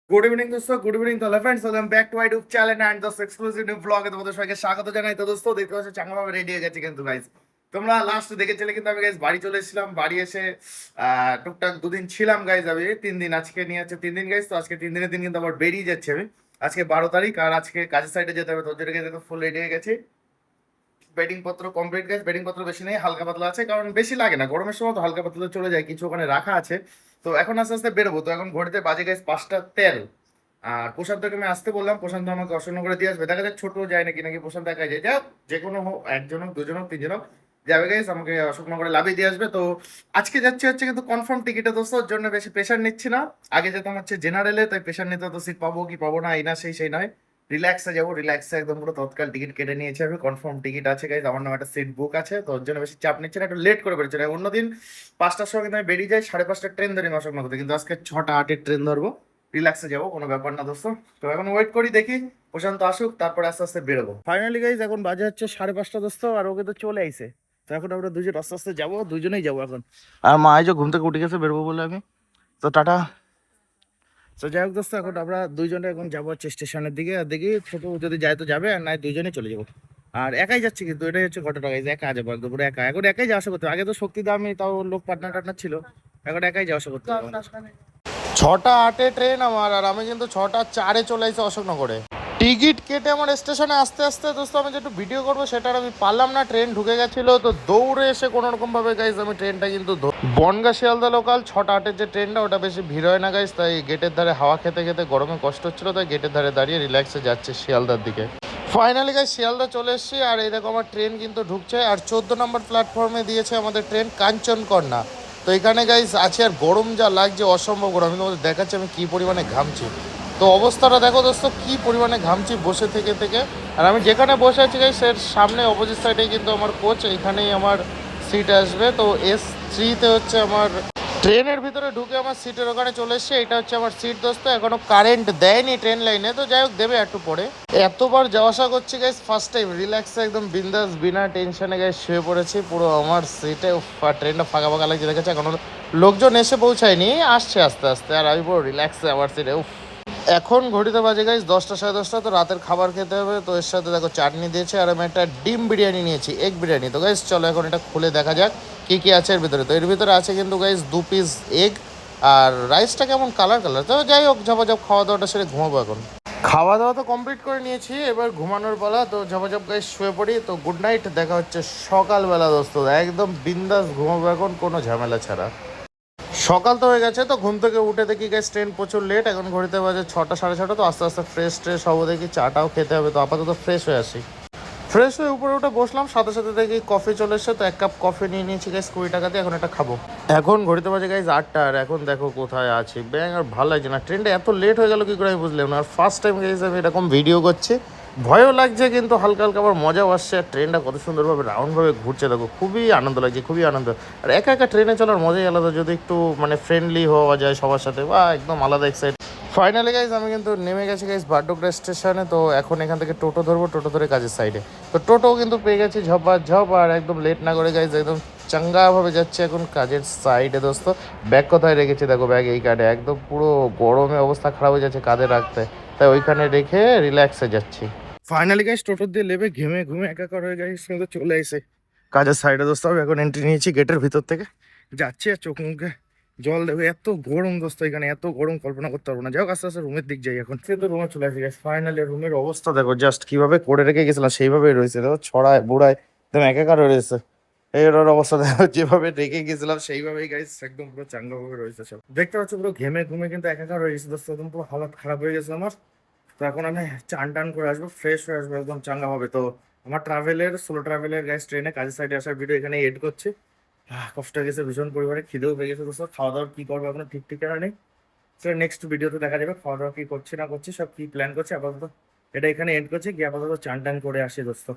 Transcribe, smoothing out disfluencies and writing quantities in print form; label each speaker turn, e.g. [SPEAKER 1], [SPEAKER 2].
[SPEAKER 1] Good evening দোস্ত, good evening তো friends, welcome back to my YouTube channel and দোস্ত exclusive new ব্লগে তোমাদের সবাইকে স্বাগত জানাই। তো দোস্ত দেখতে পাচ্ছ চাঙ্গাভাবে রেডি হয়ে গেছে কিন্তু গাইস। তোমরা লাস্ট দেখেছিলে কিন্তু আমি গাইস বাড়ি চলে এসেছিলাম। বাড়ি এসে টুকটাক দুদিন ছিলাম গাইস, আমি 3 দিন, আজকে নিয়ে আছে 3 দিন গাইস। তো আজকে 3 দিনের দিন কিন্তু আবার বেরিয়ে যাচ্ছে আমি। আজকে 12 তারিখ, আর আজকে কাজের সাইডে যেতে হবে, তোর জন্য ফুল রেডি হয়ে গেছি। বেডিং পত্র কমপ্লিট গাইস, বেডিং পত্র বেশি নেই, হালকা পাতলা আছে, কারণ বেশি লাগে না গরমের সময়, তো হালকা পাতলা চলে যায়, কিছু ওখানে রাখা আছে। তো এখন আস্তে আস্তে বেরোবো। তো এখন ঘড়িতে বাজে গাইস 5টা 13। আর প্রশান্তকে আমি আসতে বললাম, প্রশান্ত আমাকে অসন্ন করে দিয়ে আসবে। দেখা যাক ছোট যায় নাকি, নাকি প্রশান্ত একাই যায়। যাক, যে কোনো হোক, একজন হোক, দুজন হোক, তিনজন হোক, যাবে গাইস, আমাকে অশোকনগরে লাভিয়ে দিয়ে আসবে। তো আজকে যাচ্ছি হচ্ছে কিন্তু কনফার্ম টিকিটে দোস্ত, ওর জন্য বেশি প্রেশার নিচ্ছি না। আগে যেতাম হচ্ছে জেনারেলে, তাই প্রেশার নিতে তো সিট পাবো কি পাবো না, এই না সেই নয়। রিল্যাক্সে যাবো, রিল্যাক্সে একদম পুরো তৎকাল টিকিট কেটে নিয়েছি আমি, কনফার্ম টিকিট আছে গাইজ, আমার নামে একটা সিট বুক আছে। তো ওর জন্য বেশি চাপ নিচ্ছে না, একটু লেট করে বেরোচ্ছে না। অন্যদিন 5টার সময় কিন্তু আমি বেরিয়ে যাই, 5:30টার ট্রেন ধরি অশোকনগর, কিন্তু আজকে 6টা 8-এর ট্রেন ধরবো। রিল্যাক্সে যাবো, কোনো ব্যাপার না দোস্ত। তো এখন ওয়েট করি, দেখি প্রশান্ত আসুক, তারপরে আস্তে আস্তে বেরোবো। ফাইনালি গাইজ এখন বাজে হচ্ছে 5:30 দোস্ত, আর ওকে তো চলে আইছে। তো এখন আমরা দুজন আস্তে আস্তে যাবো, দুজনেই যাবো এখন। আর মা এই যে ঘুম থেকে উঠে গেছে, বেরোবো বলে আমি। তো টাটা। তো যাই হোক দোস্ত, এখন আমরা দুইজনে এখন যাবো হচ্ছে স্টেশনের দিকে, আর দেখি ছোট যদি যায় তো যাবে, আর নাই দুইজনেই চলে যাবো। আর একাই যাচ্ছি, কিন্তু এটাই হচ্ছে ঘটনা গাইজ, একা যাবো একদম পুরো একা। এখন একাই যাওয়া আসা করতে হবে। আগে তো শক্তি দামি, তাও লোক পার্টনার টার্টনার ছিল, এখন একাই যাওয়া আসা করতে হবে। 6টা 8-এ ট্রেন আমার, আর আমি কিন্তু 6টা 4-এ চলে আসছি অশোকনগরে। টিকিট কেটে আমার স্টেশনে আসতে আসতে দোস্ত, আমি যে একটু ভিডিও করবো সেটা আর আমি পারলাম না, ট্রেন ঢুকে গেছিল। তো দৌড়ে এসে কোনো রকম ভাবে গাইজ আমি ট্রেনটা কিন্তু বনগা শিয়ালদা লোকাল 6টা 8-এর যে ট্রেনটা, ওটা বেশি ভিড় হয় না গাইজ, তাই গেটের ধারে হাওয়া খেতে খেতে গরমে কষ্ট হচ্ছিল, তাই গেটের ধারে দাঁড়িয়ে রিল্যাক্সে যাচ্ছে শিয়ালদার দিকে। ফাইনালি গাইজ শিয়ালদা চলে এসেছি, আর এই দেখো আমার ট্রেন কিন্তু ঢুকছে, আর 14 নম্বর প্ল্যাটফর্মে দিয়েছে আমাদের ট্রেন কাঞ্চনকন্যা। তো এখানে গাইজ আছে, আর গরম যা লাগছে অসম্ভব গরম, আমি তোমাদের দেখাচ্ছি আমি কী পরিমাণে ঘামছি। তো অবস্থাটা দেখো দোস্ত, কী পরিমাণে ঘামছি বসে থেকে থেকে। আর আমি যেখানে বসে আছি গাইজ, এর সামনে অপোজিট সাইডে কিন্তু আমার কোচ, এখানেই আমার সিট আসবে। তো S3-তে হচ্ছে আমার, ট্রেনের ভিতরে ঢুকে আমার সিটের ওখানে চলে এসছে, এটা হচ্ছে আমার সিট দোস্ত। এখনো কারেন্ট দেয়নি ট্রেন লাইনে, তো যাই হোক দেবে একটু পরে। এতবার যাওয়া আসা করছি গাইজ, ফার্স্ট টাইম রিল্যাক্সে একদম বিন্দাস বিনা টেনশনে গাইজ শুয়ে পড়েছি পুরো আমার সিটে। ট্রেনটা ফাঁকা ফাঁকা লাগছে, দেখেছে এখনো লোকজন এসে পৌঁছায়নি, আসছে আস্তে আস্তে, আর আমি পুরো রিল্যাক্সে আমার সিটে। এখন ঘড়িতে বাজে গাইজ 10টা 10:30, তো রাতের খাবার খেতে হবে। তো এর সাথে দেখো চাটনি দিয়েছে, আর আমি একটা ডিম বিরিয়ানি নিয়েছি, এগ বিরিয়ানি। তো গাইজ চলো এখন এটা খুলে দেখা যাক কি কি আছে এর ভিতরে। তো এর ভিতরে আছে কিন্তু গাইজ 2 পিস এগ, আর রাইসটা কেমন কালার কালার। তো যাই হোক, ঝপাঝপ খাওয়া দাওয়াটা সেরে ঘুমাবো এখন। খাওয়া দাওয়া তো কমপ্লিট করে নিয়েছি, এবার ঘুমানোর পালা। তো ঝপাঝপ গাইজ শুয়ে পড়ি। তো গুড নাইট, দেখা হচ্ছে সকালবেলা দোস্ত, একদম বিন্দাস ঘুমাবো এখন, কোনো ঝামেলা ছাড়া। সকাল তো হয়ে গেছে, তো ঘুম থেকে উঠে দেখি গাইস ট্রেন প্রচুর লেট, এখন ঘড়িতে বাজে 6টা 6:30। তো আস্তে আস্তে ফ্রেশ ট্রেশ হবো, দেখি চাটাও খেতে হবে। তো আপাতত ফ্রেশ হয়ে আসি। ফ্রেশ হয়ে উপরে উঠে বসলাম, সাথে সাথে দেখি কফি চলে এসছে। তো 1 কাপ কফি নিয়ে নিয়েছি গাইস 20 টাকা দিয়ে, এখন এটা খাবো। এখন ঘড়িতে বাজে গাইস 8টা, আর এখন দেখো কোথায় আছি। ব্যাং, আর ভালো লাগছে না, ট্রেনটা এত লেট হয়ে গেল কি করে আমি বুঝলাম না। আর ফার্স্ট টাইম গাইস আমি এরকম ভিডিও করছি, ভয়ও লাগছে কিন্তু হালকা হালকা আবার মজাও আসছে। আর ট্রেনটা কত সুন্দরভাবে রাউন্ডভাবে ঘুরছে দেখো, খুবই আনন্দ লাগছে, খুবই আনন্দ। আর একা একা ট্রেনে চলার মজাই আলাদা, যদি একটু মানে ফ্রেন্ডলি হওয়া যায় সবার সাথে, বা একদম আলাদা এক্সাইট। ফাইনালি গাইজ আমি কিন্তু নেমে গেছি গাইজ বারডোগরা স্টেশনে। তো এখন এখান থেকে টোটো ধরবো, টোটো ধরে কাজের সাইডে। তো টোটোও কিন্তু পেয়ে গেছি ঝপা ঝপ, আর একদম লেট না করে গাইজ একদম চাঙ্গাভাবে যাচ্ছে এখন কাজের সাইডে দোস্ত। ব্যাগ কোথায় রেখেছি দেখো, ব্যাগ এই কার্ডে, একদম পুরো গরমে অবস্থা খারাপ হয়ে যাচ্ছে কাঁধে রাখতে, তাই ওইখানে রেখে রিল্যাক্সে যাচ্ছি। ফাইনালি গাইজ টোটো দিয়ে লেবে ঘেমে ঘুমে একাকার হয়ে গাইজ কিন্তু চলে এসে কাজের সাইডে দোস্ত। আমি এখন এন্ট্রি নিয়েছি গেটের ভিতর থেকে, যাচ্ছি আর চোখ মুখে জল দেবে, এত গরম দোস্ত এখানে, এত গরম কল্পনা করতে পারবো না। যাই হোক আস্তে আস্তে রুমের দিক যাই এখন। কিন্তু রুমে চলে আসি গাইস, ফাইনালি রুমের অবস্থা দেখো জাস্ট, কিভাবে করে রেখে গেছিলাম সেইভাবেই রয়েছে দেখো, ছড়ায় বুড়ায় একদম একাকার হয়ে রয়েছে। এই ওর অবস্থা দেখো, যেভাবে রেখে গেছিলাম সেইভাবেই গাইস একদম পুরো চাঙ্গা ভাবে রয়েছে সব। দেখতে পাচ্ছ পুরো ঘেমে ঘুমে কিন্তু একাকার হয়ে গেছে দোস্ত, একদম পুরো হালাত খারাপ হয়ে গেছে আমার। তো এখন আমি চান টান করে আসবো, ফ্রেশ হয়ে আসবো একদম চাঙ্গা হবে। তো আমার সোলো ট্রাভেলের গাইস ট্রেনে কাজের সাইডে আসার ভিডিও এখানে এড করছি। কষ্ট হয়ে গেছে ভীষণ পরিমাণে, খিদেও পেয়ে গেছে দোস্ত। খাওয়া দাওয়ার কি করবো এখনো ঠিক ঠিকানা নেই। সেটা নেক্সট ভিডিওতে দেখা যাবে, খাওয়া দাওয়া কি করছি না করছি, সব কি প্ল্যান করছি। আপাতত এটা এখানে এন্ড করছি, গিয়ে আপাতত চান টান করে আসি দোস্ত।